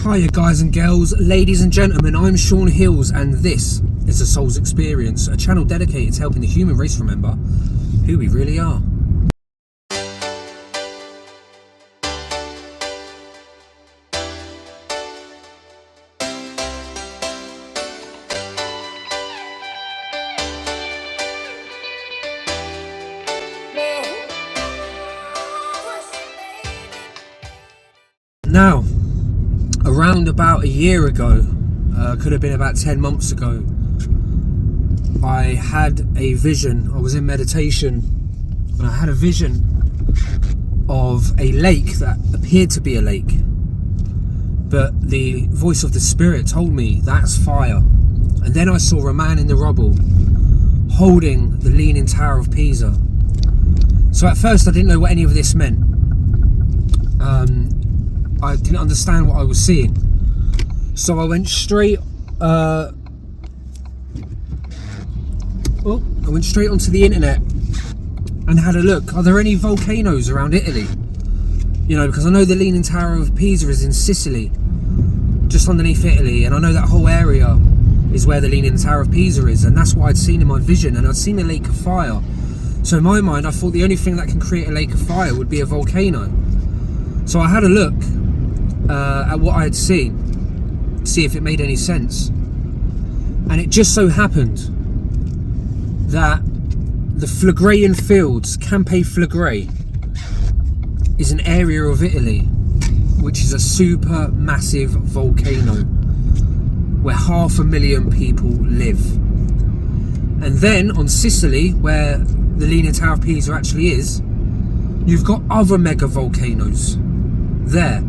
Hiya guys and girls, ladies and gentlemen, I'm Sean Hills and this is The Soul's Experience, a channel dedicated to helping the human race remember who we really are. Now, around about a year ago, could have been about 10 months ago, I had a vision. I was in meditation and I had a vision of a lake that appeared to be a lake, but the voice of the spirit told me that's fire. And then I saw a man in the rubble holding the Leaning Tower of Pisa. So at first I didn't know what any of this meant. I didn't understand what I was seeing, so I went straight onto the internet and had a look. Are there any volcanoes around Italy? You know, because I know the Leaning Tower of Pisa is in Sicily, just underneath Italy, and I know that whole area is where the Leaning Tower of Pisa is, and that's what I'd seen in my vision, and I'd seen a lake of fire. So in my mind I thought the only thing that can create a lake of fire would be a volcano. So I had a look at what I had seen, see if it made any sense. And it just so happened that the Phlegraean Fields, Campi Flegrei, is an area of Italy which is a super massive volcano where 500,000 people live. And then on Sicily, where the Leaning Tower of Pisa actually is, you've got other mega volcanoes there.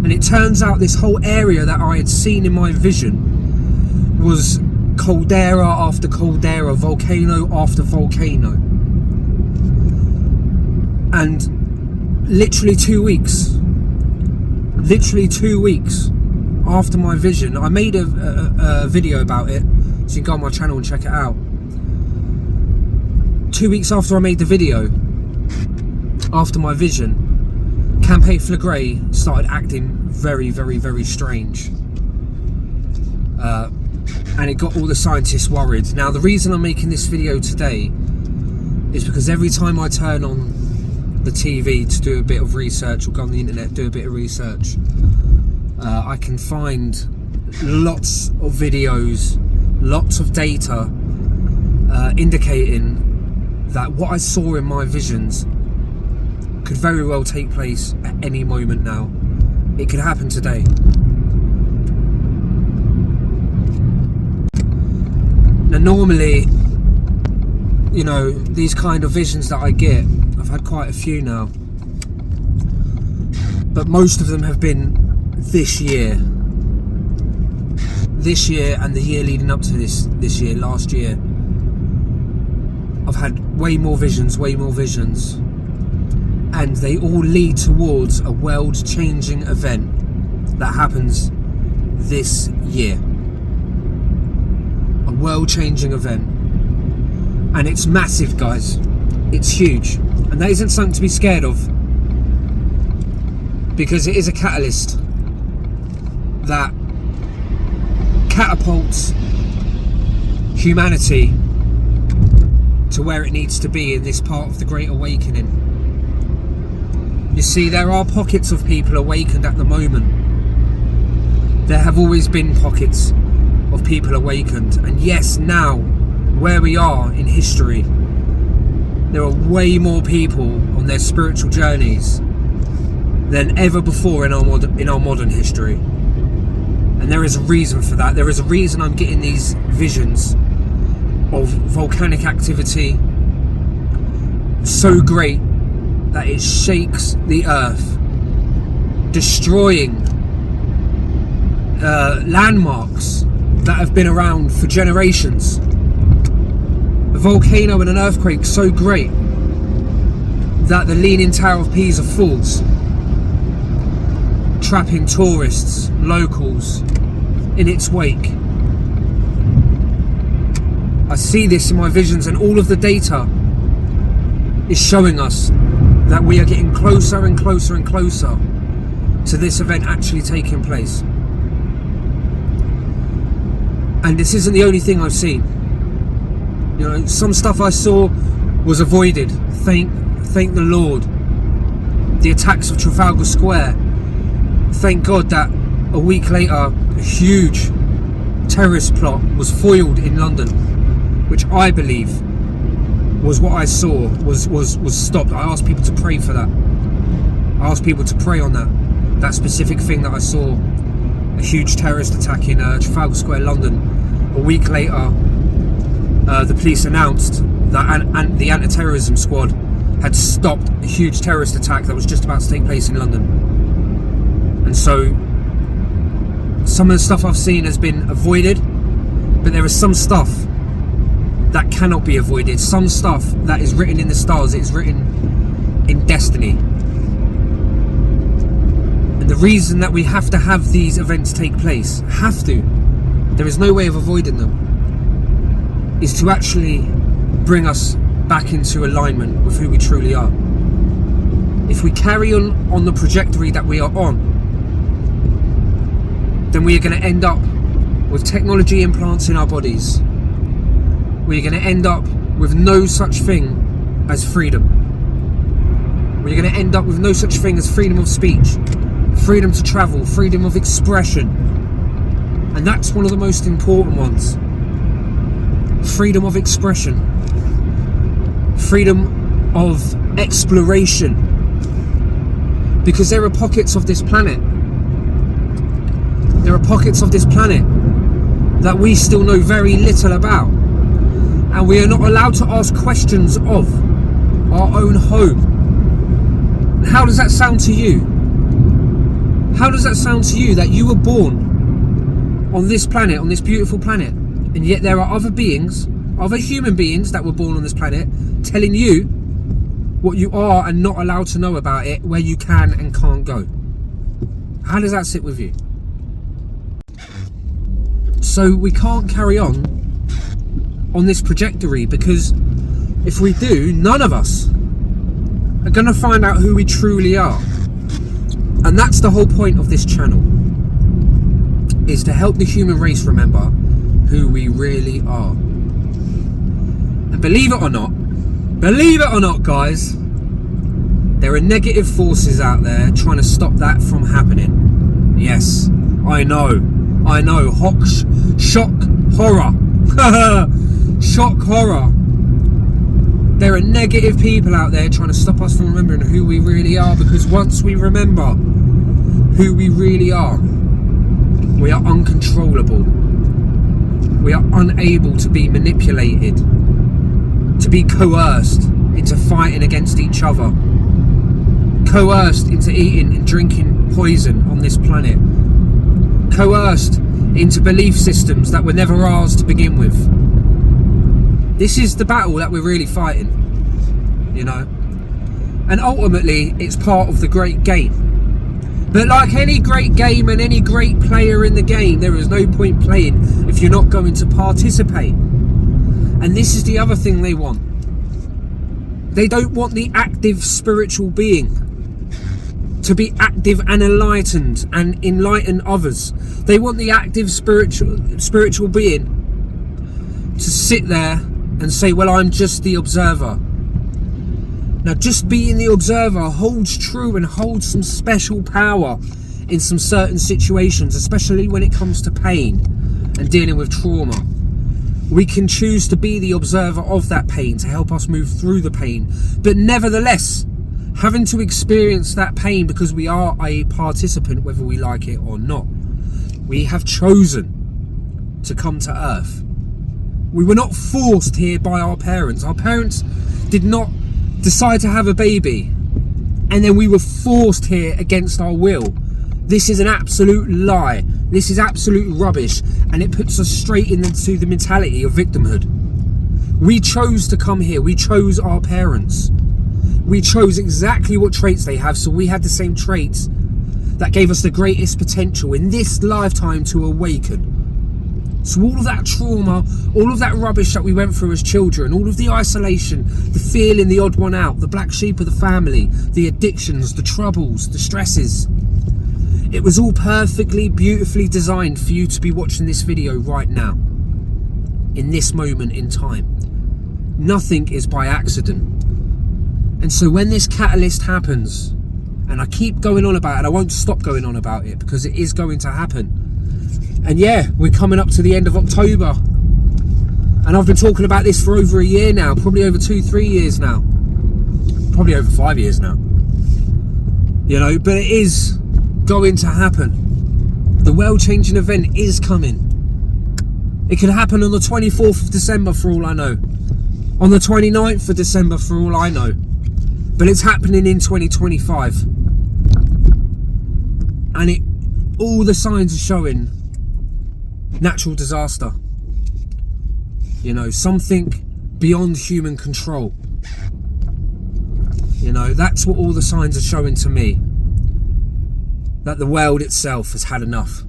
And it turns out this whole area that I had seen in my vision was caldera after caldera, volcano after volcano. And literally 2 weeks after my vision, I made a video about it, so you can go on my channel and check it out. 2 weeks after I made the video, after my vision, Campi Flegrei started acting very, very, very strange. And it got all the scientists worried. Now, the reason I'm making this video today is because every time I turn on the TV to do a bit of research, or go on the internet, do a bit of research, I can find lots of videos, lots of data indicating that what I saw in my visions could very well take place at any moment now. It could happen today. Now normally, you know, these kind of visions that I get, I've had quite a few now, but most of them have been this year and the year leading up to this year, last year. I've had way more visions, and they all lead towards a world-changing event that happens this year. A world-changing event. And it's massive, guys. It's huge. And that isn't something to be scared of, because it is a catalyst that catapults humanity to where it needs to be in this part of the Great Awakening. You see, there are pockets of people awakened at the moment. There have always been pockets of people awakened. And yes, now, where we are in history, there are way more people on their spiritual journeys than ever before in our modern history. And there is a reason for that. There is a reason I'm getting these visions of volcanic activity so great that it shakes the earth, destroying landmarks that have been around for generations. A volcano and an earthquake so great that the Leaning Tower of Pisa falls, trapping tourists, locals in its wake. I see this in my visions, and all of the data is showing us that we are getting closer and closer and closer to this event actually taking place. And this isn't the only thing I've seen. You know, some stuff I saw was avoided. Thank the Lord. The attacks of Trafalgar Square. Thank God that a week later, a huge terrorist plot was foiled in London, which I believe was what I saw was stopped. I asked people to pray for that. I asked people to pray on that specific thing that I saw, a huge terrorist attack in Trafalgar Square, London. A week later, the police announced that the anti-terrorism squad had stopped a huge terrorist attack that was just about to take place in London. And so some of the stuff I've seen has been avoided, but there is some stuff that cannot be avoided. Some stuff that is written in the stars, it is written in destiny. And the reason that we have to have these events take place, there is no way of avoiding them, is to actually bring us back into alignment with who we truly are. If we carry on the trajectory that we are on, then we are going to end up with technology implants in our bodies. We're going to end up with no such thing as freedom. We're going to end up with no such thing as freedom of speech, freedom to travel, freedom of expression. And that's one of the most important ones. Freedom of expression. Freedom of exploration. Because there are pockets of this planet. There are pockets of this planet that we still know very little about. And we are not allowed to ask questions of our own home. And how does that sound to you? How does that sound to you that you were born on this planet, on this beautiful planet, and yet there are other beings, other human beings that were born on this planet telling you what you are and not allowed to know about it, where you can and can't go? How does that sit with you? So we can't carry on this trajectory, because if we do, none of us are going to find out who we truly are. And that's the whole point of this channel, is to help the human race remember who we really are. And believe it or not guys, there are negative forces out there trying to stop that from happening. Yes, I know, shock horror. Shock horror. There are negative people out there trying to stop us from remembering who we really are, because once we remember who we really are, we are uncontrollable. We are unable to be manipulated, to be coerced into fighting against each other, coerced into eating and drinking poison on this planet, coerced into belief systems that were never ours to begin with. This is the battle that we're really fighting, you know. And ultimately, it's part of the great game. But like any great game and any great player in the game, there is no point playing if you're not going to participate. And this is the other thing they want. They don't want the active spiritual being to be active and enlightened and enlighten others. They want the active spiritual being to sit there and say, well, I'm just the observer. Now, just being the observer holds true and holds some special power in some certain situations, especially when it comes to pain and dealing with trauma. We can choose to be the observer of that pain to help us move through the pain. But nevertheless, having to experience that pain because we are a participant, whether we like it or not. We have chosen to come to Earth. We were not forced here by our parents. Our parents did not decide to have a baby and then we were forced here against our will. This is an absolute lie. This is absolute rubbish, and it puts us straight into the mentality of victimhood. We chose to come here. We chose our parents. We chose exactly what traits they have, so we had the same traits that gave us the greatest potential in this lifetime to awaken. So all of that trauma, all of that rubbish that we went through as children, all of the isolation, the feeling the odd one out, the black sheep of the family, the addictions, the troubles, the stresses, It was all perfectly, beautifully designed for you to be watching this video right now, in this moment in time. Nothing is by accident. And so when this catalyst happens, and I keep going on about it, I won't stop going on about it, because it is going to happen. And yeah, we're coming up to the end of October, and I've been talking about this for over a year now, probably over 2-3 years now, probably over 5 years now, you know, but it is going to happen. The world-changing event is coming. It could happen on the 24th of December for all I know, on the 29th of December for all I know, but it's happening in 2025, and all the signs are showing natural disaster, you know, something beyond human control. You know, that's what all the signs are showing to me, that the world itself has had enough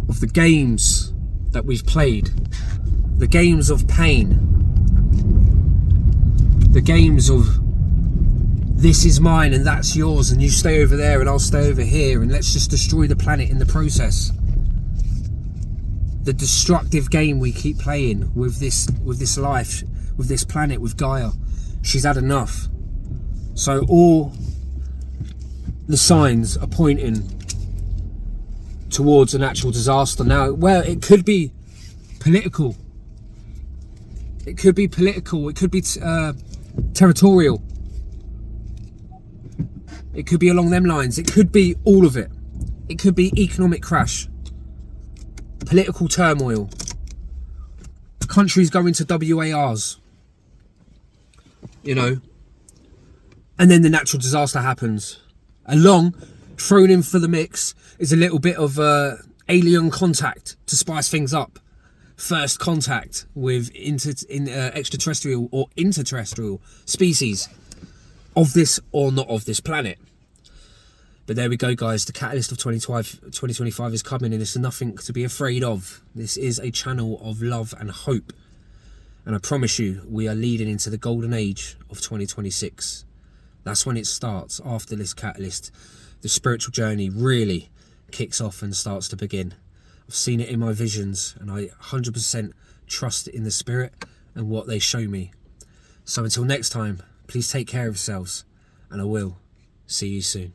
of the games that we've played, the games of pain, the games of this is mine and that's yours, and you stay over there and I'll stay over here, and let's just destroy the planet in the process. The destructive game we keep playing with this life, with this planet, with Gaia. She's had enough. So all the signs are pointing towards a natural disaster. Now, well, it could be political. It could be political. It could be territorial. It could be along them lines. It could be all of it. It could be economic crash, political turmoil, countries going to WARs, you know, and then the natural disaster happens. Thrown in for the mix is a little bit of alien contact to spice things up. First contact with extraterrestrial or interterrestrial species of this or not of this planet. But there we go, guys. The catalyst of 2025 is coming, and it's nothing to be afraid of. This is a channel of love and hope, and I promise you, we are leading into the golden age of 2026. That's when it starts. After this catalyst, the spiritual journey really kicks off and starts to begin. I've seen it in my visions, and I 100% trust in the spirit and what they show me. So until next time, please take care of yourselves, and I will see you soon.